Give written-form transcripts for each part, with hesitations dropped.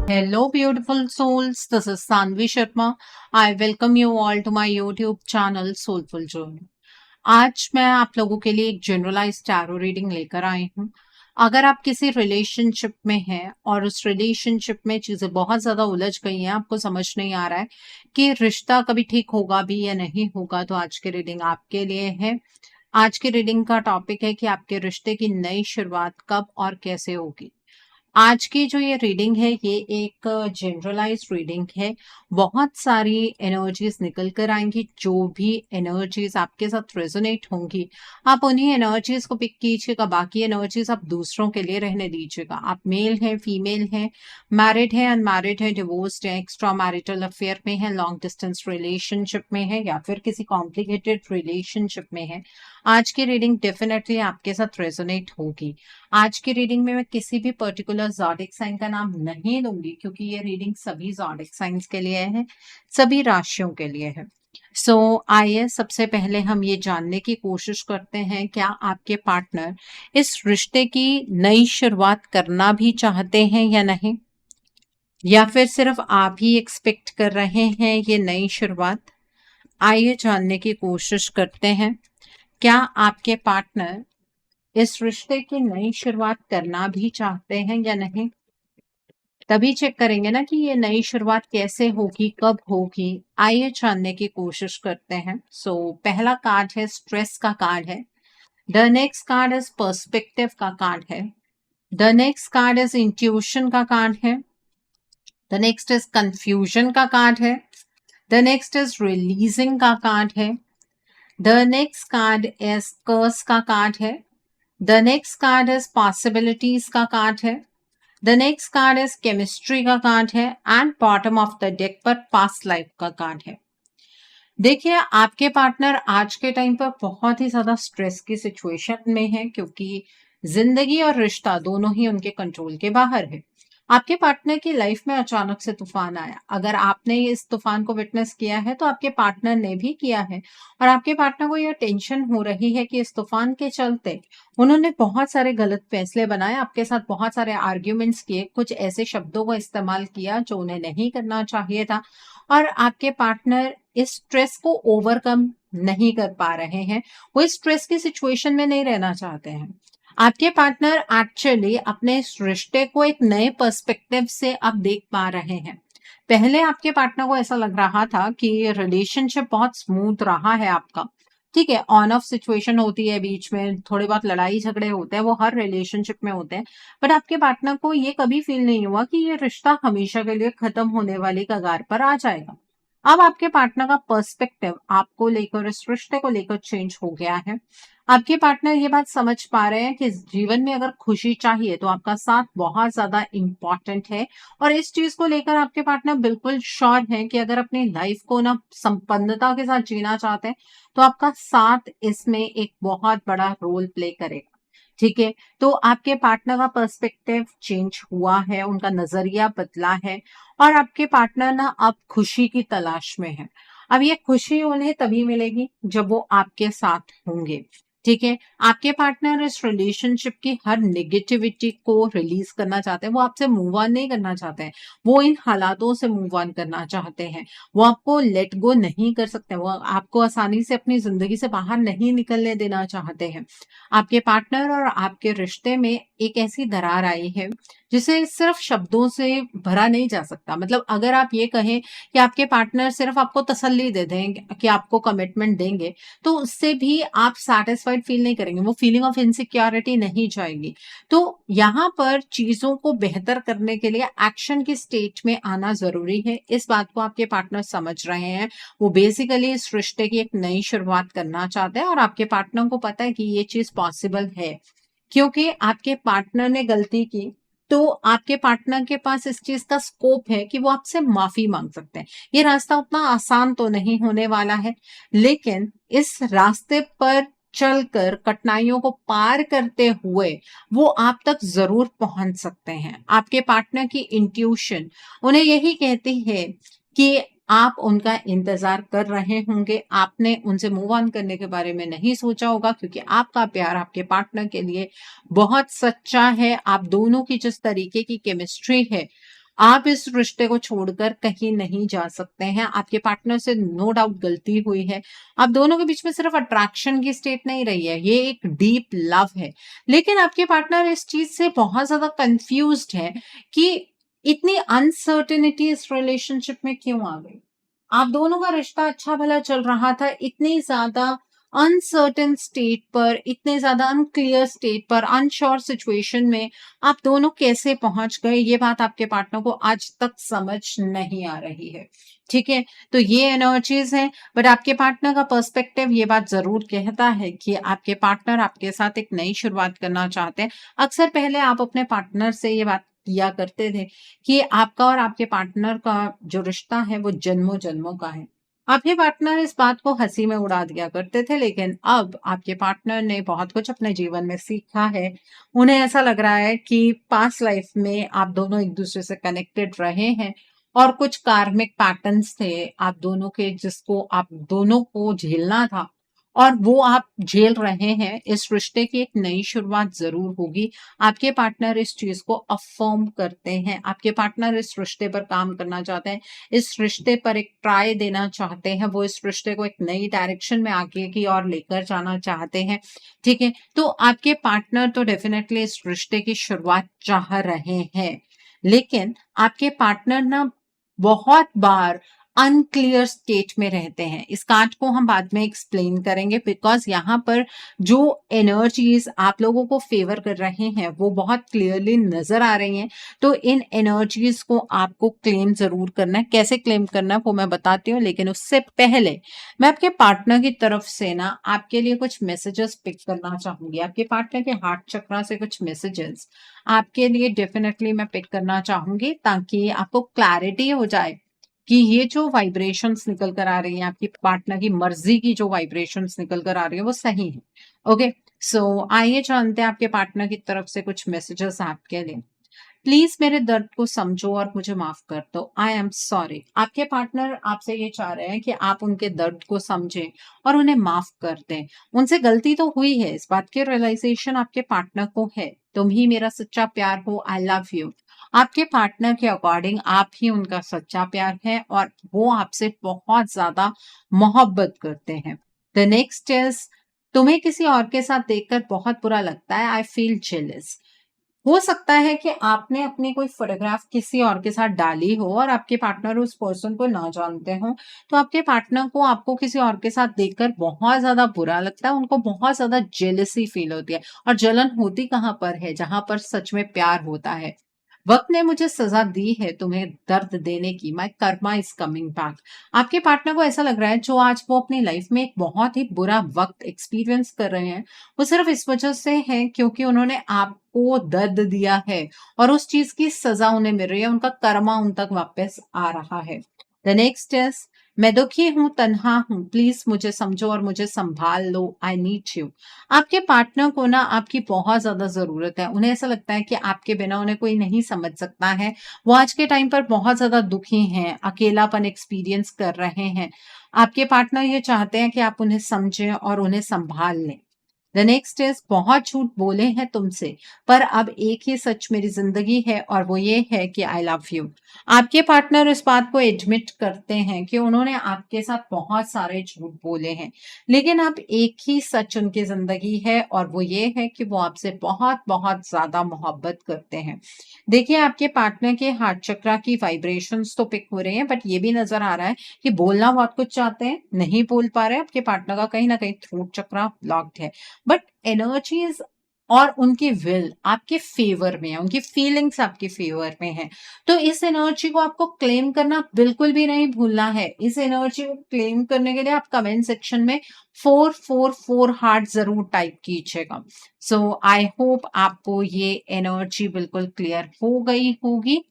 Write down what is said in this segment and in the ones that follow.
Hello, beautiful souls. This is Sanvi Sharma. I welcome you all to my YouTube channel Soulful Journey. आज मैं आप लोगों के लिए एक जनरलाइज टैरो रीडिंग लेकर आई हूँ। अगर आप किसी रिलेशनशिप में हैं और उस रिलेशनशिप में चीजें बहुत ज्यादा उलझ गई हैं, आपको समझ नहीं आ रहा है कि रिश्ता कभी ठीक होगा भी या नहीं होगा, तो आज की रीडिंग आपके लिए है। आज की रीडिंग का टॉपिक है कि आपके रिश्ते की नई शुरुआत कब और कैसे होगी। आज की जो ये रीडिंग है ये एक जनरलाइज रीडिंग है। बहुत सारी एनर्जीज निकल कर आएंगी। जो भी एनर्जीज आपके साथ रेजोनेट होंगी आप उन्हीं एनर्जीज को पिक कीजिएगा, बाकी एनर्जीज आप दूसरों के लिए रहने दीजिएगा। आप मेल हैं, फीमेल हैं, मैरिड है, अनमैरिड है, डिवोर्स्ड है, एक्स्ट्रा मैरिटल अफेयर में है, लॉन्ग डिस्टेंस रिलेशनशिप में है या फिर किसी कॉम्प्लिकेटेड रिलेशनशिप में है, आज की रीडिंग डेफिनेटली आपके साथ रेजोनेट होगी। आज की रीडिंग में मैं किसी भी पर्टिकुलर ज़ोडिक साइन का नाम नहीं दूंगी क्योंकि ये रीडिंग सभी ज़ोडिक साइंस के लिए है, सभी राशियों के लिए है। आइए सबसे पहले हम ये जानने की कोशिश करते हैं, क्या आपके पार्टनर इस रिश्ते की नई शुरुआत करना भी चाहते हैं या नहीं, या फिर सिर्फ आप ही एक्सपेक्ट कर रहे हैं ये नई शुरुआत। आइए जानने की कोशिश करते हैं, क्या आपके पार्टनर इस रिश्ते की नई शुरुआत करना भी चाहते हैं या नहीं। तभी चेक करेंगे ना कि ये नई शुरुआत कैसे होगी, कब होगी। आइए जानने की कोशिश करते हैं। पहला कार्ड है स्ट्रेस का कार्ड है। The next card is perspective का कार्ड है। The next card is intuition का कार्ड है। द नेक्स्ट इज कंफ्यूजन का कार्ड है। द नेक्स्ट इज रिलीजिंग का कार्ड है। द नेक्स्ट कार्ड इज कर्स का कार्ड है। The next card is possibilities का कार्ड है। The next card is chemistry का कार्ड है and bottom of the deck पर पास्ट लाइफ का कार्ड है। देखिए, आपके पार्टनर आज के टाइम पर बहुत ही ज्यादा स्ट्रेस की सिचुएशन में है क्योंकि जिंदगी और रिश्ता दोनों ही उनके कंट्रोल के बाहर है। आपके पार्टनर की लाइफ में अचानक से तूफान आया। अगर आपने इस तूफान को विटनेस किया है तो आपके पार्टनर ने भी किया है, और आपके पार्टनर को यह टेंशन हो रही है कि इस तूफान के चलते उन्होंने बहुत सारे गलत फैसले बनाए, आपके साथ बहुत सारे आर्ग्यूमेंट्स किए, कुछ ऐसे शब्दों का इस्तेमाल किया जो उन्हें नहीं करना चाहिए था, और आपके पार्टनर इस स्ट्रेस को ओवरकम नहीं कर पा रहे हैं। वो इस स्ट्रेस की सिचुएशन में नहीं रहना चाहते हैं। आपके पार्टनर एक्चुअली अपने इस रिश्ते को एक नए पर्सपेक्टिव से अब देख पा रहे हैं। पहले आपके पार्टनर को ऐसा लग रहा था कि रिलेशनशिप बहुत स्मूथ रहा है आपका, ठीक है, ऑन ऑफ सिचुएशन होती है, बीच में थोड़े बहुत लड़ाई झगड़े होते हैं, वो हर रिलेशनशिप में होते हैं, बट आपके पार्टनर को ये कभी फील नहीं हुआ कि ये रिश्ता हमेशा के लिए खत्म होने वाली कगार पर आ जाएगा। अब आपके पार्टनर का पर्सपेक्टिव आपको लेकर, इस रिश्ते को लेकर चेंज हो गया है। आपके पार्टनर ये बात समझ पा रहे हैं कि जीवन में अगर खुशी चाहिए तो आपका साथ बहुत ज्यादा इंपॉर्टेंट है, और इस चीज को लेकर आपके पार्टनर बिल्कुल श्योर है कि अगर अपनी लाइफ को ना संपन्नता के साथ जीना चाहते हैं तो आपका साथ इसमें एक बहुत बड़ा रोल प्ले करेगा। ठीक है, तो आपके पार्टनर का पर्सपेक्टिव चेंज हुआ है, उनका नजरिया बदला है, और आपके पार्टनर ना अब खुशी की तलाश में है। अब ये खुशी उन्हें तभी मिलेगी जब वो आपके साथ होंगे। ठीक है, आपके पार्टनर इस रिलेशनशिप की हर नेगेटिविटी को रिलीज करना चाहते हैं। वो आपसे मूव ऑन नहीं करना चाहते हैं, वो इन हालातों से मूव ऑन करना चाहते हैं। वो आपको लेट गो नहीं कर सकते, वो आपको आसानी से अपनी जिंदगी से बाहर नहीं निकलने देना चाहते हैं। आपके पार्टनर और आपके रिश्ते में एक ऐसी दरार आई है जिसे सिर्फ शब्दों से भरा नहीं जा सकता। मतलब अगर आप ये कहें कि आपके पार्टनर सिर्फ आपको तसल्ली दे दें कि आपको कमिटमेंट देंगे, तो उससे भी आप सैटिस्फाइड फील नहीं करेंगे, वो फीलिंग ऑफ इनसिक्योरिटी नहीं जाएगी। तो यहाँ पर चीजों को बेहतर करने के लिए एक्शन की स्टेट में आना जरूरी है। इस बात को आपके पार्टनर समझ रहे हैं। वो बेसिकली इस रिश्ते की एक नई शुरुआत करना चाहते हैं, और आपके पार्टनर को पता है कि ये चीज पॉसिबल है। क्योंकि आपके पार्टनर ने गलती की तो आपके पार्टनर के पास इस चीज का स्कोप है कि वो आपसे माफी मांग सकते हैं। ये रास्ता उतना आसान तो नहीं होने वाला है, लेकिन इस रास्ते पर चलकर कठिनाइयों को पार करते हुए वो आप तक जरूर पहुंच सकते हैं। आपके पार्टनर की इंट्यूशन उन्हें यही कहती है कि आप उनका इंतजार कर रहे होंगे। आपने उनसे मूव ऑन करने के बारे में नहीं सोचा होगा क्योंकि आपका प्यार आपके पार्टनर के लिए बहुत सच्चा है। आप दोनों की जिस तरीके की केमिस्ट्री है, आप इस रिश्ते को छोड़कर कहीं नहीं जा सकते हैं। आपके पार्टनर से नो डाउट गलती हुई है। आप दोनों के बीच में सिर्फ अट्रैक्शन की स्टेट नहीं रही है, ये एक डीप लव है। लेकिन आपके पार्टनर इस चीज से बहुत ज्यादा कंफ्यूज्ड है कि इतनी अनसर्टेनिटी इस रिलेशनशिप में क्यों आ गई। आप दोनों का रिश्ता अच्छा भला चल रहा था, इतनी ज्यादा अनसर्टेन स्टेट पर, इतने ज्यादा अनक्लियर स्टेट पर, अनश्योर सिचुएशन में आप दोनों कैसे पहुंच गए, ये बात आपके पार्टनर को आज तक समझ नहीं आ रही है। ठीक है, तो ये एनर्जीज हैं। बट आपके पार्टनर का पर्सपेक्टिव ये बात जरूर कहता है कि आपके पार्टनर आपके साथ एक नई शुरुआत करना चाहते हैं। अक्सर पहले आप अपने पार्टनर से ये बात किया करते थे कि आपका और आपके पार्टनर का जो रिश्ता है वो जन्मों जन्मों का है। आपके पार्टनर इस बात को हंसी में उड़ा दिया करते थे, लेकिन अब आपके पार्टनर ने बहुत कुछ अपने जीवन में सीखा है। उन्हें ऐसा लग रहा है कि पास्ट लाइफ में आप दोनों एक दूसरे से कनेक्टेड रहे हैं और कुछ कार्मिक पैटर्न्स थे आप दोनों के, जिसको आप दोनों को झेलना था और वो आप झेल रहे हैं। इस रिश्ते की एक नई शुरुआत जरूर होगी। आपके पार्टनर इस चीज को अफर्म करते हैं। आपके पार्टनर इस रिश्ते पर काम करना चाहते हैं, इस रिश्ते पर एक ट्राई देना चाहते हैं। वो इस रिश्ते को एक नई डायरेक्शन में आगे की ओर लेकर जाना चाहते हैं। ठीक है, तो आपके पार्टनर तो डेफिनेटली इस रिश्ते की शुरुआत चाह रहे हैं, लेकिन आपके पार्टनर ना बहुत बार अनक्लियर स्टेट में रहते हैं। इस कांड को हम बाद में एक्सप्लेन करेंगे, बिकॉज यहाँ पर जो एनर्जीज आप लोगों को फेवर कर रहे हैं वो बहुत क्लियरली नजर आ रही हैं। तो इन एनर्जीज को आपको क्लेम जरूर करना है। कैसे क्लेम करना है वो मैं बताती हूँ, लेकिन उससे पहले मैं आपके पार्टनर की तरफ से ना आपके लिए कुछ मैसेजेस पिक करना चाहूंगी। आपके पार्टनर के हार्ट चक्रा से कुछ मैसेजेस आपके लिए डेफिनेटली मैं पिक करना चाहूंगी, ताकि आपको क्लैरिटी हो जाए कि ये जो वाइब्रेशंस निकल कर आ रही हैं, आपकी पार्टनर की मर्जी की जो वाइब्रेशंस निकल कर आ रही है वो सही है। ओके, सो आइए जानते हैं आपके पार्टनर की तरफ से कुछ मैसेजेस आपके लिए। प्लीज मेरे दर्द को समझो और मुझे माफ कर दो। I am sorry. आपके पार्टनर आपसे ये चाह रहे हैं कि आप उनके दर्द को समझें और उन्हें माफ कर दें। उनसे गलती तो हुई है, इस बात की रियलाइजेशन आपके पार्टनर को है। तुम ही मेरा सच्चा प्यार हो, आई लव यू। आपके पार्टनर के अकॉर्डिंग आप ही उनका सच्चा प्यार है और वो आपसे बहुत ज्यादा मोहब्बत करते हैं। द नेक्स्ट इज, तुम्हें किसी और के साथ देखकर बहुत बुरा लगता है। I feel jealous. हो सकता है कि आपने अपनी कोई फोटोग्राफ किसी और के साथ डाली हो और आपके पार्टनर उस पर्सन को ना जानते हो, तो आपके पार्टनर को आपको किसी और के साथ देखकर बहुत ज्यादा बुरा लगता है। उनको बहुत ज्यादा जेलसी फील होती है। और जलन होती कहाँ पर है? जहां पर सच में प्यार होता है। वक्त ने मुझे सजा दी है तुम्हें दर्द देने की। माई कर्मा इज कमिंग बैक। आपके पार्टनर को ऐसा लग रहा है जो आज वो अपनी लाइफ में एक बहुत ही बुरा वक्त एक्सपीरियंस कर रहे हैं, वो सिर्फ इस वजह से है क्योंकि उन्होंने आपको दर्द दिया है और उस चीज की सजा उन्हें मिल रही है। उनका कर्मा उन तक वापस आ रहा है। द नेक्स्ट इज, मैं दुखी हूं, तन्हा हूं, प्लीज मुझे समझो और मुझे संभाल लो। I need you. आपके पार्टनर को ना आपकी बहुत ज्यादा जरूरत है। उन्हें ऐसा लगता है कि आपके बिना उन्हें कोई नहीं समझ सकता है। वो आज के टाइम पर बहुत ज्यादा दुखी हैं, अकेलापन एक्सपीरियंस कर रहे हैं। आपके पार्टनर ये चाहते हैं कि आप उन्हें समझें और उन्हें संभाल लें। द नेक्स्ट इज, बहुत झूठ बोले हैं तुमसे, पर अब एक ही सच मेरी जिंदगी है और वो ये है कि आई लव यू। आपके पार्टनर इस बात को एडमिट करते हैं कि उन्होंने आपके साथ बहुत सारे झूठ बोले हैं, लेकिन अब एक ही सच उनकी जिंदगी है और वो ये है कि वो आपसे बहुत बहुत ज्यादा मोहब्बत करते हैं। देखिए, आपके पार्टनर के हार्ट चक्रा की वाइब्रेशंस तो पिक हो रहे हैं, बट ये भी नजर आ रहा है कि बोलना बहुत कुछ चाहते हैं, नहीं बोल पा रहे हैं। आपके पार्टनर का कहीं ना कहीं थ्रोट चक्रा ब्लॉक्ड है, बट एनर्जीज और उनकी विल आपके फेवर में है, उनकी फीलिंग्स आपके फेवर में है। तो इस एनर्जी को आपको क्लेम करना बिल्कुल भी नहीं भूलना है। इस एनर्जी को क्लेम करने के लिए आप कमेंट सेक्शन में 444 हार्ट जरूर टाइप कीजिएगा। सो आई होप आपको ये एनर्जी बिल्कुल क्लियर हो गई होगी।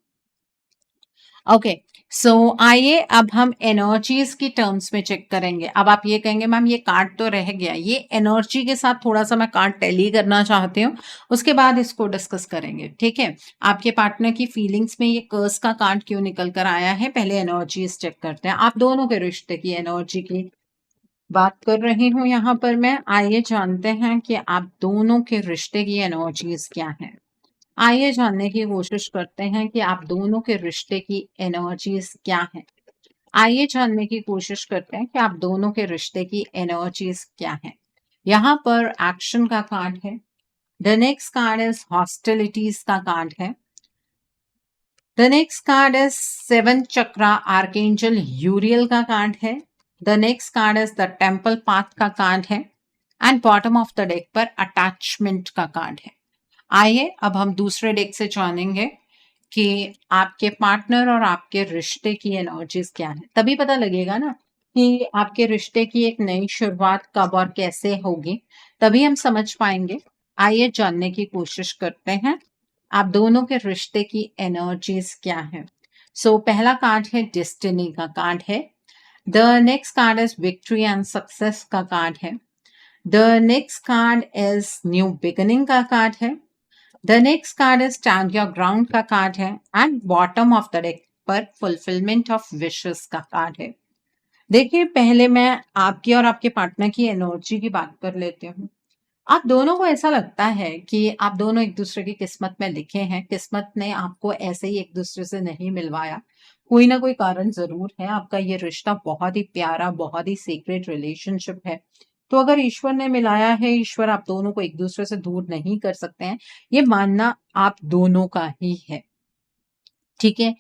ओके, सो आइए अब हम एनर्जीज की टर्म्स में चेक करेंगे। अब आप ये कहेंगे मैम ये कार्ड तो रह गया, ये एनर्जी के साथ थोड़ा सा मैं कार्ड टैली करना चाहती हूँ, उसके बाद इसको डिस्कस करेंगे। ठीक है, आपके पार्टनर की फीलिंग्स में ये कर्स का कार्ड क्यों निकल कर आया है, पहले एनर्जीज चेक करते हैं। आप दोनों के रिश्ते की एनर्जी की बात कर रही हूँ यहाँ पर मैं। आइए जानते हैं कि आप दोनों के रिश्ते की एनर्जीज क्या है। आइए जानने की कोशिश करते हैं कि आप दोनों के रिश्ते की एनर्जीज क्या हैं। आइए जानने की कोशिश करते हैं कि आप दोनों के रिश्ते की एनर्जीज क्या हैं। यहाँ पर एक्शन का कार्ड है। The next card is hostilities का कार्ड है। The next card is seven chakra archangel Uriel का कार्ड है। The next card is the temple path का कार्ड है। And bottom of the deck पर अटैचमेंट का कार्ड है। आइए अब हम दूसरे डेक से जानेंगे कि आपके पार्टनर और आपके रिश्ते की एनर्जीज क्या है। तभी पता लगेगा ना कि आपके रिश्ते की एक नई शुरुआत कब और कैसे होगी, तभी हम समझ पाएंगे। आइए जानने की कोशिश करते हैं आप दोनों के रिश्ते की एनर्जीज क्या है। पहला कार्ड है डेस्टिनी का कार्ड है। The next card is victory and success का कार्ड है। The next card is new beginning का कार्ड है। The next card is stand your ground का कार्ड है। And bottom of the deck पर फुलफिलमेंट ऑफ विशेस का card है। देखिए, पहले मैं आपकी और आपके पार्टनर की एनर्जी की बात कर लेती हूँ। आप दोनों को ऐसा लगता है कि आप दोनों एक दूसरे की किस्मत में लिखे हैं। किस्मत ने आपको ऐसे ही एक दूसरे से नहीं मिलवाया, कोई ना कोई कारण जरूर है। आपका ये रिश्ता बहुत ही प्यारा, बहुत ही सीक्रेट रिलेशनशिप है। तो अगर ईश्वर ने मिलाया है, ईश्वर आप दोनों को एक दूसरे से दूर नहीं कर सकते हैं, ये मानना आप दोनों का ही है। ठीक है,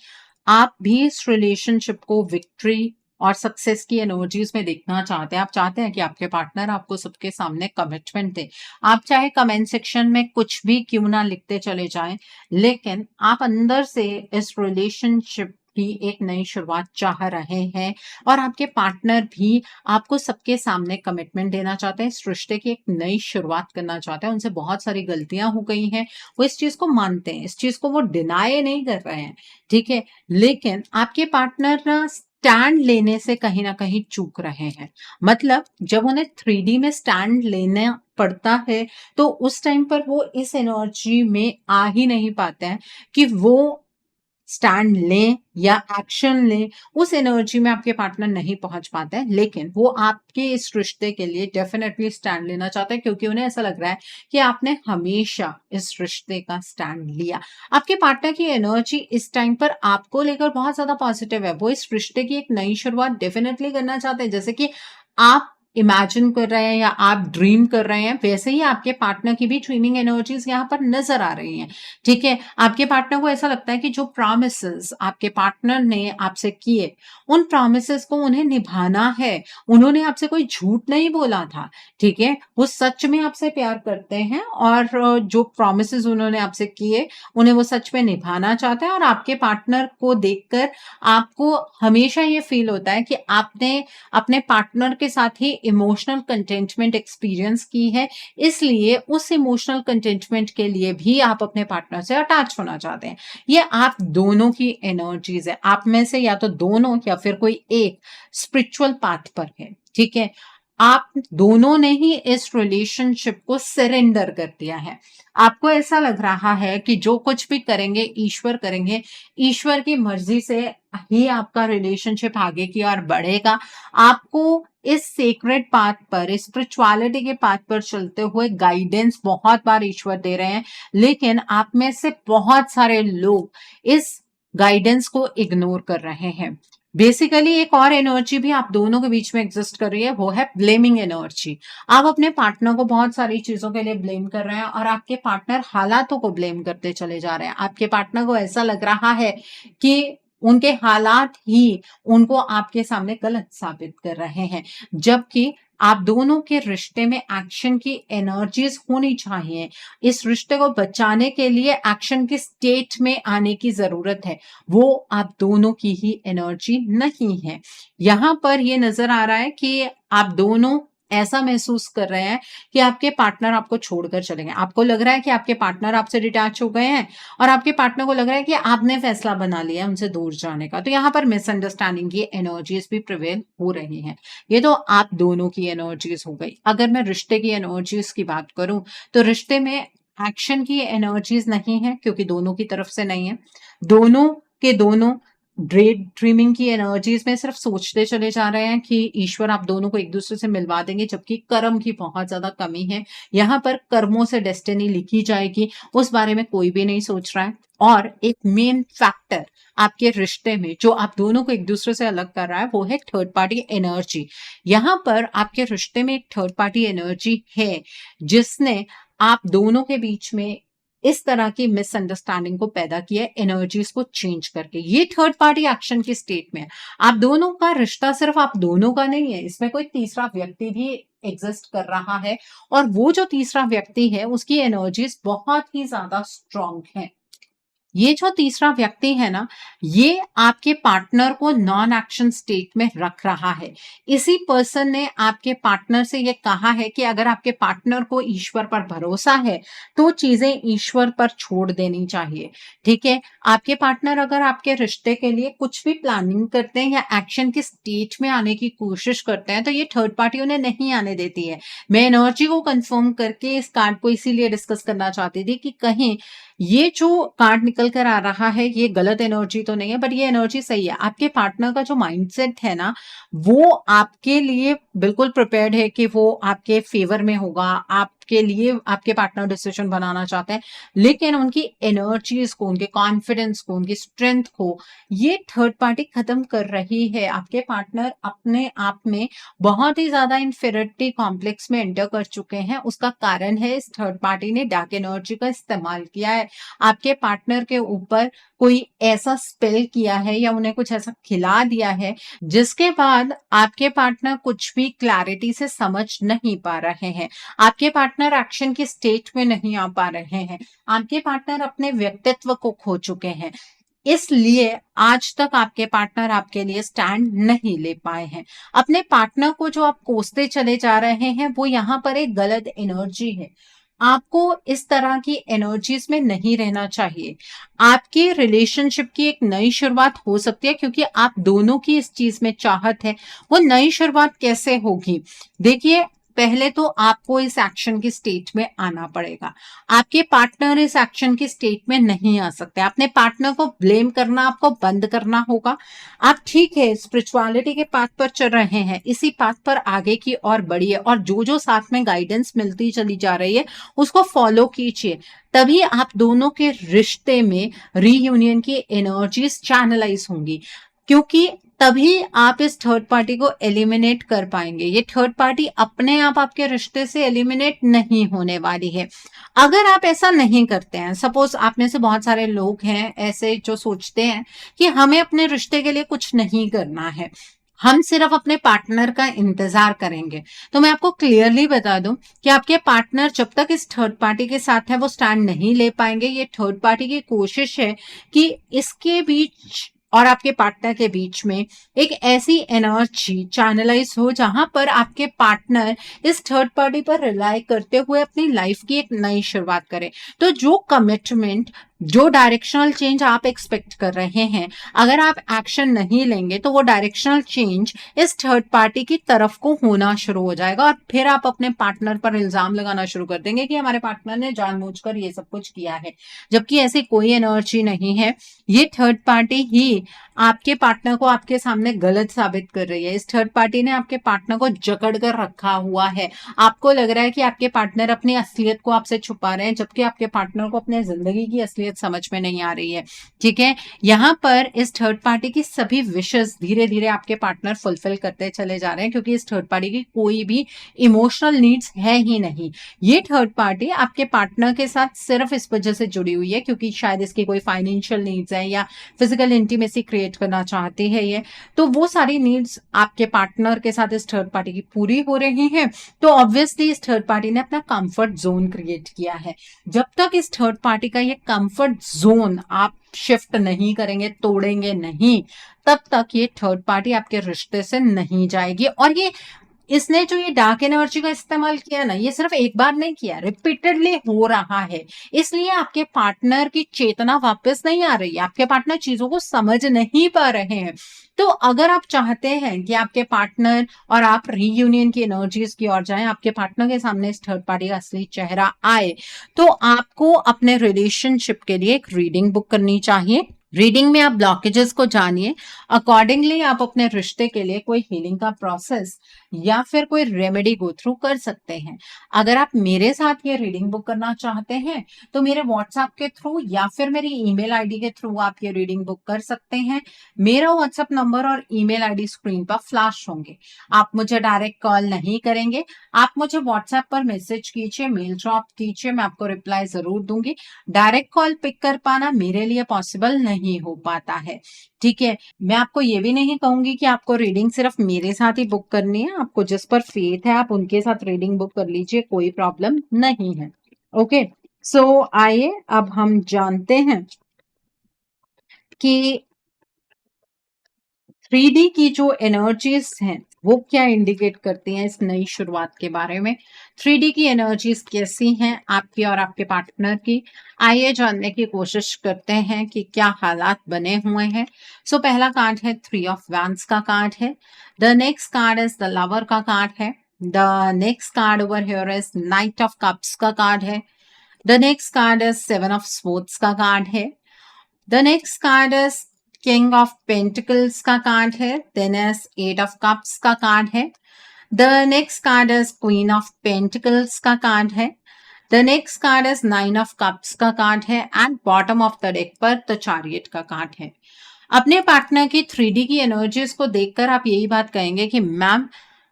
आप भी इस रिलेशनशिप को विक्ट्री और सक्सेस की एनर्जीज में देखना चाहते हैं। आप चाहते हैं कि आपके पार्टनर आपको सबके सामने कमिटमेंट दे। आप चाहे कमेंट सेक्शन में कुछ भी क्यों ना लिखते चले जाएं, लेकिन आप अंदर से इस रिलेशनशिप की एक नई शुरुआत चाह रहे हैं और आपके पार्टनर भी आपको सबके सामने कमिटमेंट देना चाहते हैं। इस रिश्ते की एक नई शुरुआत करना चाहते हैं। उनसे बहुत सारी गलतियां हो गई हैं, वो इस चीज को मानते हैं, इस चीज को वो डिनाई नहीं कर रहे हैं। ठीक है, लेकिन आपके पार्टनर ना स्टैंड लेने से कहीं ना कहीं चूक रहे हैं। मतलब जब उन्हें 3D में स्टैंड लेना पड़ता है, तो उस टाइम पर वो इस एनर्जी में आ ही नहीं पाते हैं कि वो स्टैंड लें या एक्शन लें। उस एनर्जी में आपके पार्टनर नहीं पहुंच पाते हैं, लेकिन वो आपके इस रिश्ते के लिए डेफिनेटली स्टैंड लेना चाहते हैं, क्योंकि उन्हें ऐसा लग रहा है कि आपने हमेशा इस रिश्ते का स्टैंड लिया। आपके पार्टनर की एनर्जी इस टाइम पर आपको लेकर बहुत ज्यादा पॉजिटिव है। वो इस रिश्ते की एक नई शुरुआत डेफिनेटली करना चाहते हैं। जैसे कि आप इमेजिन कर रहे हैं या आप ड्रीम कर रहे हैं, वैसे ही आपके पार्टनर की भी ड्रीमिंग एनर्जीज यहाँ पर नजर आ रही हैं। ठीक है, आपके पार्टनर को ऐसा लगता है कि जो प्रॉमिसेस आपके पार्टनर ने आपसे किए, उन प्रॉमिसेस को उन्हें निभाना है। उन्होंने आपसे कोई झूठ नहीं बोला था। ठीक है, वो सच में आपसे प्यार करते हैं और जो प्रॉमिसेस उन्होंने आपसे किए, उन्हें वो सच में निभाना चाहते हैं। और आपके पार्टनर को देखकर आपको हमेशा ये फील होता है कि आपने अपने पार्टनर के साथ ही इमोशनल कंटेंटमेंट एक्सपीरियंस की है, इसलिए उस इमोशनल कंटेंटमेंट के लिए भी आप अपने पार्टनर से अटैच होना चाहते हैं। ये आप दोनों की एनर्जीज है। आप में से या तो दोनों या फिर कोई एक स्पिरिचुअल पाथ पर है। ठीक है, आप दोनों ने ही इस रिलेशनशिप को सरेंडर कर दिया है। आपको ऐसा लग रहा है कि जो कुछ भी करेंगे ईश्वर करेंगे, ईश्वर की मर्जी से ही आपका रिलेशनशिप आगे की ओर बढ़ेगा। आपको इस सेक्रेट पाथ पर, इस स्पिरिचुअलिटी के पाथ पर चलते हुए गाइडेंस बहुत बार ईश्वर दे रहे हैं, लेकिन आप में से बहुत सारे लोग इस गाइडेंस को इग्नोर कर रहे हैं। बेसिकली एक और एनर्जी भी आप दोनों के बीच में एग्जिस्ट कर रही है, वो है ब्लेमिंग एनर्जी। आप अपने पार्टनर को बहुत सारी चीजों के लिए ब्लेम कर रहे हैं और आपके पार्टनर हालातों को ब्लेम करते चले जा रहे हैं। आपके पार्टनर को ऐसा लग रहा है कि उनके हालात ही उनको आपके सामने गलत साबित कर रहे हैं, जबकि आप दोनों के रिश्ते में एक्शन की एनर्जीज होनी चाहिए। इस रिश्ते को बचाने के लिए एक्शन की स्टेट में आने की जरूरत है। वो आप दोनों की ही एनर्जी नहीं है। यहां पर ये नजर आ रहा है कि आप दोनों ऐसा महसूस कर रहे हैं कि आपके पार्टनर आपको छोड़कर चले गए। आपको लग रहा है कि आपके पार्टनर आपसे डिटैच हो गए हैं और आपके पार्टनर को लग रहा है कि आपने फैसला बना लिया है उनसे दूर जाने का। तो यहाँ पर मिसअंडरस्टैंडिंग की एनर्जीज भी प्रिवेल हो रही हैं। ये तो आप दोनों की एनर्जीज हो गई। अगर मैं रिश्ते की एनर्जीज की बात करूं, तो रिश्ते में एक्शन की एनर्जीज नहीं है, क्योंकि दोनों की तरफ से नहीं है। दोनों के दोनों डे ड्रीमिंग की एनर्जीज में सिर्फ सोचते चले जा रहे हैं कि ईश्वर आप दोनों को एक दूसरे से मिलवा देंगे, जबकि कर्म की बहुत ज्यादा कमी है। यहाँ पर कर्मों से डेस्टिनी लिखी जाएगी, उस बारे में कोई भी नहीं सोच रहा है। और एक मेन फैक्टर आपके रिश्ते में जो आप दोनों को एक दूसरे से अलग कर रहा है, वो है थर्ड पार्टी एनर्जी। यहाँ पर आपके रिश्ते में एक थर्ड पार्टी एनर्जी है, जिसने आप दोनों के बीच में इस तरह की मिसअंडरस्टैंडिंग को पैदा किया है, एनर्जीज को चेंज करके। ये थर्ड पार्टी एक्शन की स्टेट में है। आप दोनों का रिश्ता सिर्फ आप दोनों का नहीं है, इसमें कोई तीसरा व्यक्ति भी एग्जिस्ट कर रहा है, और वो जो तीसरा व्यक्ति है उसकी एनर्जीज बहुत ही ज्यादा स्ट्रांग है। ये जो तीसरा व्यक्ति है ना, ये आपके पार्टनर को नॉन एक्शन स्टेट में रख रहा है। इसी पर्सन ने आपके पार्टनर से ये कहा है कि अगर आपके पार्टनर को ईश्वर पर भरोसा है तो चीजें ईश्वर पर छोड़ देनी चाहिए। ठीक है, आपके पार्टनर अगर आपके रिश्ते के लिए कुछ भी प्लानिंग करते हैं या एक्शन की स्टेट में आने की कोशिश करते हैं, तो ये थर्ड पार्टी उन्हें नहीं आने देती है। मैं एनर्जी को कंफर्म करके इस कार्ड को इसीलिए डिस्कस करना चाहती थी कि कहीं ये जो कार्ड निकल कर आ रहा है ये गलत एनर्जी तो नहीं है, बट ये एनर्जी सही है। आपके पार्टनर का जो माइंडसेट है ना, वो आपके लिए बिल्कुल प्रिपेयर्ड है कि वो आपके फेवर में होगा, आपके लिए आपके पार्टनर डिसीजन बनाना चाहते हैं, लेकिन उनकी एनर्जीज को, उनके कॉन्फिडेंस को, उनकी स्ट्रेंथ को ये थर्ड पार्टी खत्म कर रही है। आपके पार्टनर अपने आप में बहुत ही ज्यादा इंफीरियरिटी कॉम्प्लेक्स में एंटर कर चुके हैं। उसका कारण है इस थर्ड पार्टी ने डार्क एनर्जी का इस्तेमाल किया है। आपके पार्टनर के ऊपर कोई ऐसा स्पेल किया है या उन्हें कुछ ऐसा खिला दिया है, जिसके बाद आपके पार्टनर कुछ भी क्लैरिटी से समझ नहीं पा रहे हैं। आपके पार्टनर एक्शन की स्टेट में नहीं आ पा रहे हैं। आपके पार्टनर अपने व्यक्तित्व को खो चुके हैं, इसलिए आज तक आपके पार्टनर आपके लिए स्टैंड नहीं ले पाए हैं। अपने पार्टनर को जो आप कोसते चले जा रहे हैं, वो यहाँ पर एक गलत एनर्जी है। आपको इस तरह की एनर्जीज में नहीं रहना चाहिए। आपके रिलेशनशिप की एक नई शुरुआत हो सकती है, क्योंकि आप दोनों की इस चीज में चाहत है। वो नई शुरुआत कैसे होगी? देखिए, पहले तो आपको इस एक्शन की स्टेट में आना पड़ेगा। आपके पार्टनर इस एक्शन की स्टेट में नहीं आ सकते। अपने पार्टनर को ब्लेम करना आपको बंद करना होगा। आप ठीक है, स्पिरिचुअलिटी के पाथ पर चल रहे हैं, इसी पाथ पर आगे की और बढ़िए, और जो जो साथ में गाइडेंस मिलती चली जा रही है उसको फॉलो कीजिए। तभी आप दोनों के रिश्ते में रीयूनियन की एनर्जीज चैनलाइज होंगी, क्योंकि तभी आप इस थर्ड पार्टी को एलिमिनेट कर पाएंगे। ये थर्ड पार्टी अपने आप आपके रिश्ते से एलिमिनेट नहीं होने वाली है। अगर आप ऐसा नहीं करते हैं, सपोज आप में से बहुत सारे लोग हैं ऐसे जो सोचते हैं कि हमें अपने रिश्ते के लिए कुछ नहीं करना है, हम सिर्फ अपने पार्टनर का इंतजार करेंगे, तो मैं आपको क्लियरली बता दूं कि आपके पार्टनर जब तक इस थर्ड पार्टी के साथ है वो स्टैंड नहीं ले पाएंगे। ये थर्ड पार्टी की कोशिश है कि इसके बीच और आपके पार्टनर के बीच में एक ऐसी एनर्जी चैनलाइज हो जहां पर आपके पार्टनर इस थर्ड पार्टी पर रिलाई करते हुए अपनी लाइफ की एक नई शुरुआत करें। तो जो कमिटमेंट, जो डायरेक्शनल चेंज आप एक्सपेक्ट कर रहे हैं, अगर आप एक्शन नहीं लेंगे तो वो डायरेक्शनल चेंज इस थर्ड पार्टी की तरफ को होना शुरू हो जाएगा, और फिर आप अपने पार्टनर पर इल्जाम लगाना शुरू कर देंगे कि हमारे पार्टनर ने जानबूझकर ये सब कुछ किया है, जबकि ऐसी कोई एनर्जी नहीं है। ये थर्ड पार्टी ही आपके पार्टनर को आपके सामने गलत साबित कर रही है। इस थर्ड पार्टी ने आपके पार्टनर को जकड़ कर रखा हुआ है। आपको लग रहा है कि आपके पार्टनर अपनी असलियत को आपसे छुपा रहे हैं, जबकि आपके पार्टनर को अपने जिंदगी की असलियत समझ में नहीं आ रही है। ठीक है, यहाँ पर इस थर्ड पार्टी की सभी विशेष धीरे धीरे आपके पार्टनर फुलफिल करते चले जा रहे हैं, क्योंकि इस थर्ड पार्टी की कोई भी इमोशनल नीड्स है ही नहीं। ये थर्ड पार्टी आपके पार्टनर के साथ सिर्फ इस वजह से जुड़ी हुई है क्योंकि शायद इसकी कोई फाइनेंशियल नीड्स है या फिजिकल इंटीमेसी क्रिएट करना चाहती है ये, तो वो सारी नीड्स आपके पार्टनर के साथ इस थर्ड पार्टी की पूरी हो रही हैं। तो ऑब्वियसली इस थर्ड पार्टी ने अपना कंफर्ट जोन क्रिएट किया है। जब तक इस थर्ड पार्टी का ये कंफर्ट जोन आप शिफ्ट नहीं करेंगे, तोड़ेंगे नहीं, तब तक ये थर्ड पार्टी आपके रिश्ते से नहीं जाएगी। और ये इसने जो ये डार्क एनर्जी का इस्तेमाल किया ना, ये सिर्फ एक बार नहीं किया, रिपीटेडली हो रहा है। इसलिए आपके पार्टनर की चेतना वापस नहीं आ रही है, आपके पार्टनर चीजों को समझ नहीं पा रहे हैं। तो अगर आप चाहते हैं कि आपके पार्टनर और आप रीयूनियन की एनर्जीज की ओर जाएं, आपके पार्टनर के सामने इस थर्ड पार्टी का असली चेहरा आए, तो आपको अपने रिलेशनशिप के लिए एक रीडिंग बुक करनी चाहिए। रीडिंग में आप ब्लॉकेजेस को जानिए, अकॉर्डिंगली आप अपने रिश्ते के लिए कोई हीलिंग का प्रोसेस या फिर कोई रेमेडी गो थ्रू कर सकते हैं। अगर आप मेरे साथ ये रीडिंग बुक करना चाहते हैं तो मेरे व्हाट्सएप के थ्रू या फिर मेरी ईमेल आईडी के थ्रू आप ये रीडिंग बुक कर सकते हैं। मेरा व्हाट्सएप नंबर और ईमेल आईडी स्क्रीन पर फ्लैश होंगे। आप मुझे डायरेक्ट कॉल नहीं करेंगे, आप मुझे व्हाट्सएप पर मैसेज कीजिए, मेल ड्रॉप कीजिए, मैं आपको रिप्लाई जरूर दूंगी। डायरेक्ट कॉल पिक कर पाना मेरे लिए पॉसिबल नहीं हो पाता है। ठीक है, मैं आपको ये भी नहीं कहूंगी कि आपको रीडिंग सिर्फ मेरे साथ ही बुक करनी है। आपको जिस पर फेथ है आप उनके साथ रीडिंग बुक कर लीजिए, कोई प्रॉब्लम नहीं है। ओके, सो आइए अब हम जानते हैं कि 3D की जो एनर्जीज हैं वो क्या इंडिकेट करती हैं इस नई शुरुआत के बारे में। 3D की एनर्जीज कैसी हैं आपकी और आपके पार्टनर की, आइए जानने की कोशिश करते हैं कि क्या हालात बने हुए हैं। सो पहला कार्ड है 3 ऑफ वैंड्स का कार्ड है। The next card is the lover का कार्ड है। The next card over here is night of cups का कार्ड है। The next card is 7 of swords का कार्ड है। The next card is king of pentacles का card है। Then is 8 of cups का card है। The next card is queen of pentacles का card है। The next card is 9 of cups का card है and bottom of the deck पर the chariot का कार्ड है। अपने पार्टनर की 3D की एनर्जीज को देखकर आप यही बात कहेंगे कि मैम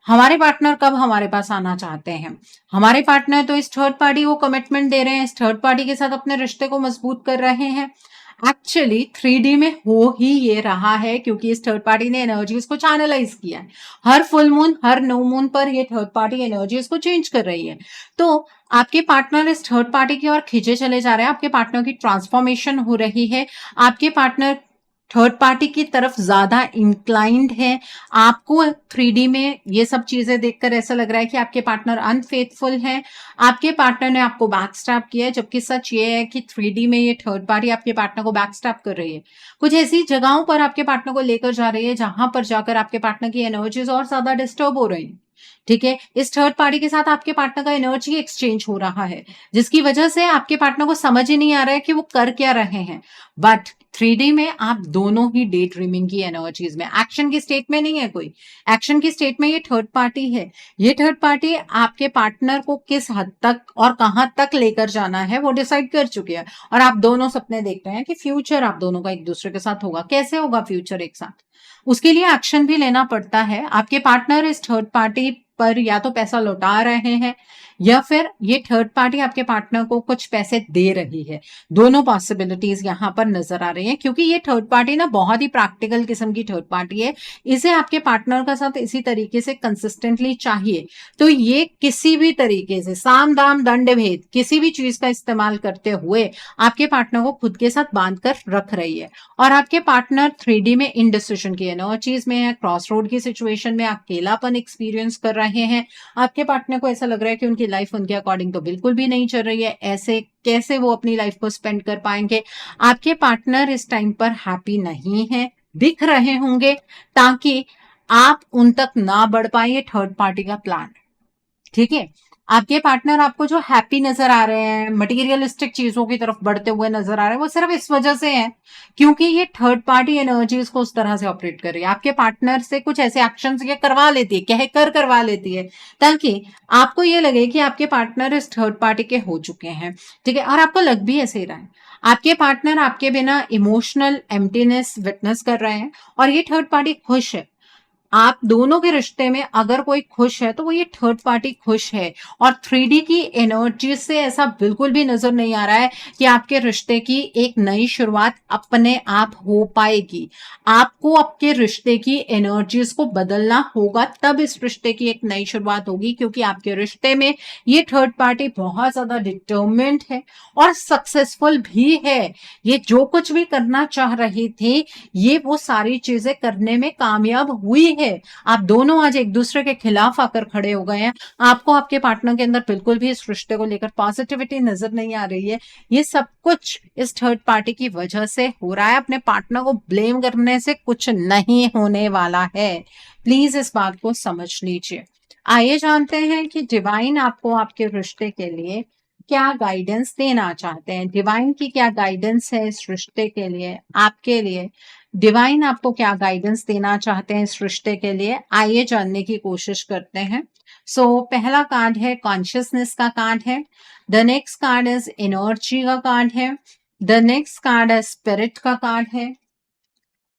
हमारे पार्टनर कब हमारे पास आना चाहते हैं। हमारे पार्टनर तो इस थर्ड पार्टी को कमिटमेंट दे रहे हैं, इस थर्ड पार्टी के साथ अपने रिश्ते को मजबूत कर रहे हैं। एक्चुअली 3D में हो ही ये रहा है क्योंकि इस थर्ड पार्टी ने एनर्जीज को चैनलाइज किया है। हर फुल मून, हर न्यू मून पर ये थर्ड पार्टी एनर्जीज को चेंज कर रही है। तो आपके पार्टनर इस थर्ड पार्टी की ओर खींचे चले जा रहे हैं, आपके पार्टनर की ट्रांसफॉर्मेशन हो रही है, आपके पार्टनर थर्ड पार्टी की तरफ ज्यादा इंक्लाइंड है। आपको 3D में ये सब चीजें देखकर ऐसा लग रहा है कि आपके पार्टनर अनफेथफुल है, आपके पार्टनर ने आपको बैकस्टैप किया है, जबकि सच ये है कि 3D में ये थर्ड पार्टी आपके पार्टनर को बैकस्टैप कर रही है। कुछ ऐसी जगहों पर आपके पार्टनर को लेकर जा रही है जहां पर जाकर आपके पार्टनर की एनर्जीज और ज्यादा डिस्टर्ब हो रही है। ठीक है, इस थर्ड पार्टी के साथ आपके पार्टनर का एनर्जी एक्सचेंज हो रहा है जिसकी वजह से आपके पार्टनर को समझ ही नहीं आ रहा है कि वो कर क्या रहे हैं। बट 3D में आप दोनों ही डे ड्रीमिंग की एनर्जीज में, एक्शन की स्टेट में नहीं है, कोई एक्शन की स्टेट में ये थर्ड पार्टी है। ये थर्ड पार्टी आपके पार्टनर को किस हद तक और कहां तक लेकर जाना है वो डिसाइड कर चुके हैं और आप दोनों सपने देख रहे हैं कि फ्यूचर आप दोनों का एक दूसरे के साथ होगा। कैसे होगा फ्यूचर एक साथ, उसके लिए एक्शन भी लेना पड़ता है। आपके पार्टनर इस थर्ड पार्टी पर या तो पैसा लौटा रहे हैं या फिर ये थर्ड पार्टी आपके पार्टनर को कुछ पैसे दे रही है। दोनों पॉसिबिलिटीज यहां पर नजर आ रही हैं क्योंकि ये थर्ड पार्टी ना बहुत ही प्रैक्टिकल किस्म की थर्ड पार्टी है। इसे आपके पार्टनर का साथ इसी तरीके से कंसिस्टेंटली चाहिए। तो ये किसी भी तरीके से साम दाम दंड भेद किसी भी चीज का इस्तेमाल करते हुए आपके पार्टनर को खुद के साथ बांध कर रख रही है। और आपके पार्टनर 3D में इनडिसिजन की एनर्जीज में है, क्रॉस रोड की सिचुएशन में अकेलापन एक्सपीरियंस कर रहे हैं। आपके पार्टनर को ऐसा लग रहा है कि उनकी लाइफ उनके अकॉर्डिंग तो बिल्कुल भी नहीं चल रही है, ऐसे कैसे वो अपनी लाइफ को स्पेंड कर पाएंगे। आपके पार्टनर इस टाइम पर हैप्पी नहीं है, दिख रहे होंगे, ताकि आप उन तक ना बढ़ पाए। ये थर्ड पार्टी का प्लान, ठीक है। आपके पार्टनर आपको जो हैप्पी नजर आ रहे हैं, मटेरियलिस्टिक चीजों की तरफ बढ़ते हुए नजर आ रहे हैं, वो सिर्फ इस वजह से है क्योंकि ये थर्ड पार्टी एनर्जीज को उस तरह से ऑपरेट कर रही है। आपके पार्टनर से कुछ ऐसे एक्शंस ये करवा लेती है, कहकर करवा लेती है, ताकि आपको ये लगे कि आपके पार्टनर इस थर्ड पार्टी के हो चुके हैं। ठीक है, और आपको लग भी ऐसे ही रहा है। आपके पार्टनर आपके बिना इमोशनल एम्प्टीनेस विटनेस कर रहे हैं और ये थर्ड पार्टी खुश है। आप दोनों के रिश्ते में अगर कोई खुश है तो वो ये थर्ड पार्टी खुश है। और 3D की एनर्जी से ऐसा बिल्कुल भी नजर नहीं आ रहा है कि आपके रिश्ते की एक नई शुरुआत अपने आप हो पाएगी। आपको आपके रिश्ते की एनर्जीज को बदलना होगा, तब इस रिश्ते की एक नई शुरुआत होगी क्योंकि आपके रिश्ते में ये थर्ड पार्टी बहुत ज्यादा डिटर्मिन्ड है और सक्सेसफुल भी है। ये जो कुछ भी करना चाह रही थी ये वो सारी चीजें करने में कामयाब हुई है। आप दोनों आज एक दूसरे के खिलाफ आकर खड़े हो गए हैं। आपको आपके पार्टनर के अंदर बिल्कुल भी इस रिश्ते को लेकर पॉजिटिविटी नजर नहीं आ रही है। ये सब कुछ इस थर्ड पार्टी की वजह से हो रहा है। अपने पार्टनर को ब्लेम करने से कुछ नहीं होने वाला है, प्लीज इस बात को समझ लीजिए। आइए जानते हैं कि डिवाइन आपको आपके रिश्ते के लिए क्या गाइडेंस देना चाहते हैं, डिवाइन की क्या गाइडेंस है इस रिश्ते के लिए, आपके लिए। डिवाइन आपको क्या गाइडेंस देना चाहते हैं इस रिश्ते के लिए, आइए जानने की कोशिश करते हैं। पहला कार्ड है कॉन्शियसनेस का कार्ड है। The next card is energy का कार्ड है। द नेक्स्ट कार्ड है स्पिरिट का कार्ड है।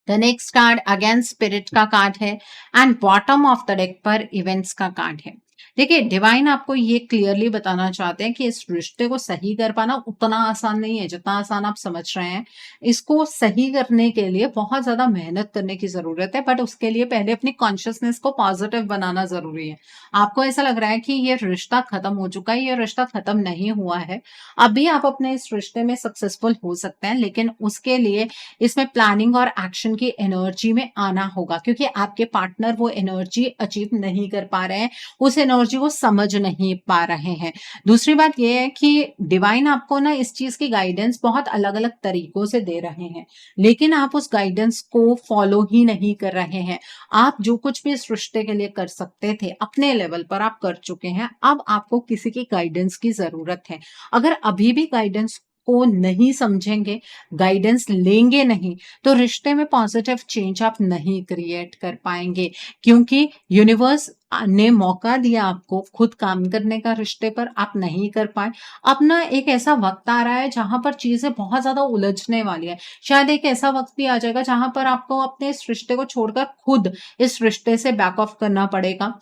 The next card again spirit का कार्ड है and bottom of the deck पर इवेंट्स का कार्ड है। देखिए, डिवाइन आपको ये क्लियरली बताना चाहते हैं कि इस रिश्ते को सही कर पाना उतना आसान नहीं है जितना आसान आप समझ रहे हैं। इसको सही करने के लिए बहुत ज्यादा मेहनत करने की जरूरत है, बट उसके लिए पहले अपनी कॉन्शियसनेस को पॉजिटिव बनाना जरूरी है। आपको ऐसा लग रहा है कि ये रिश्ता खत्म हो चुका है, ये रिश्ता खत्म नहीं हुआ है। अभी आप अपने इस रिश्ते में सक्सेसफुल हो सकते हैं, लेकिन उसके लिए इसमें प्लानिंग और एक्शन की एनर्जी में आना होगा, क्योंकि आपके पार्टनर वो एनर्जी अचीव नहीं कर पा रहे हैं, उस एनर्जी को समझ नहीं पा रहे हैं। दूसरी बात यह है कि डिवाइन आपको ना इस चीज की गाइडेंस बहुत अलग अलग तरीकों से दे रहे हैं, लेकिन आप उस गाइडेंस को फॉलो ही नहीं कर रहे हैं। आप जो कुछ भी इस रिश्ते के लिए कर सकते थे अपने लेवल पर आप कर चुके हैं, अब आपको किसी की गाइडेंस की जरूरत है। अगर अभी भी गाइडेंस को नहीं समझेंगे, गाइडेंस लेंगे नहीं, तो रिश्ते में पॉजिटिव चेंज आप नहीं क्रिएट कर पाएंगे, क्योंकि यूनिवर्स ने मौका दिया आपको खुद काम करने का रिश्ते पर, आप नहीं कर पाए। अब ना एक ऐसा वक्त आ रहा है जहां पर चीजें बहुत ज्यादा उलझने वाली है। शायद एक ऐसा वक्त भी आ जाएगा जहां पर आपको अपने इस रिश्ते को छोड़कर खुद इस रिश्ते से बैक ऑफ करना पड़ेगा।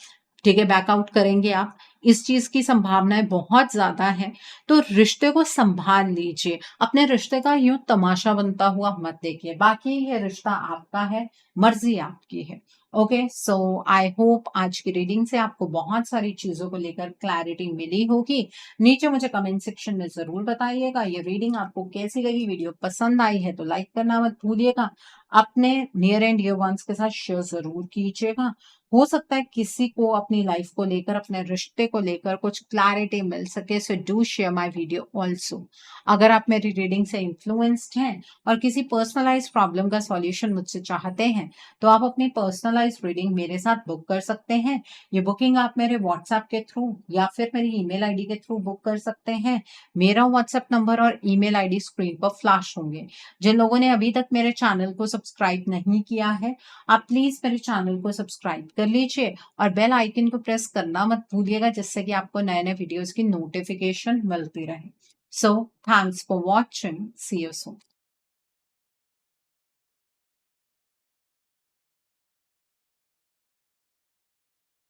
ठीक है, बैकआउट करेंगे आप, इस चीज की संभावनाएं बहुत ज्यादा है। तो रिश्ते को संभाल लीजिए, अपने रिश्ते का यूं तमाशा बनता हुआ मत देखिए। बाकी ये रिश्ता आपका है, मर्जी आपकी है। ओके, सो आई होप आज की रीडिंग से आपको बहुत सारी चीजों को लेकर क्लैरिटी मिली होगी। नीचे मुझे कमेंट सेक्शन में जरूर बताइएगा ये रीडिंग आपको कैसी लगी। वीडियो पसंद आई है तो लाइक करना मत भूलिएगा, अपने नियर एंड डियर वंस के साथ शेयर जरूर कीजिएगा। हो सकता है किसी को अपनी लाइफ को लेकर, अपने रिश्ते को लेकर कुछ क्लैरिटी मिल सके, so do share my video also. अगर आप मेरी रीडिंग से इन्फ्लुएंस्ड हैं और किसी पर्सनलाइज प्रॉब्लम का सॉल्यूशन मुझसे चाहते हैं, तो आप अपनी पर्सनलाइज रीडिंग मेरे साथ बुक कर सकते हैं। ये बुकिंग आप मेरे व्हाट्सएप के थ्रू या फिर मेरी ईमेल आईडी के थ्रू बुक कर सकते हैं। मेरा व्हाट्सएप नंबर और ईमेल आईडी स्क्रीन पर फ्लैश होंगे। जिन लोगों ने अभी तक मेरे चैनल को सब्सक्राइब नहीं किया है, आप प्लीज मेरे चैनल को सब्सक्राइब कर लीजिए और बेल आइकन को प्रेस करना मत भूलिएगा, जिससे कि आपको नए नए वीडियोस की नोटिफिकेशन मिलती रहे। So thanks for watching, see you soon.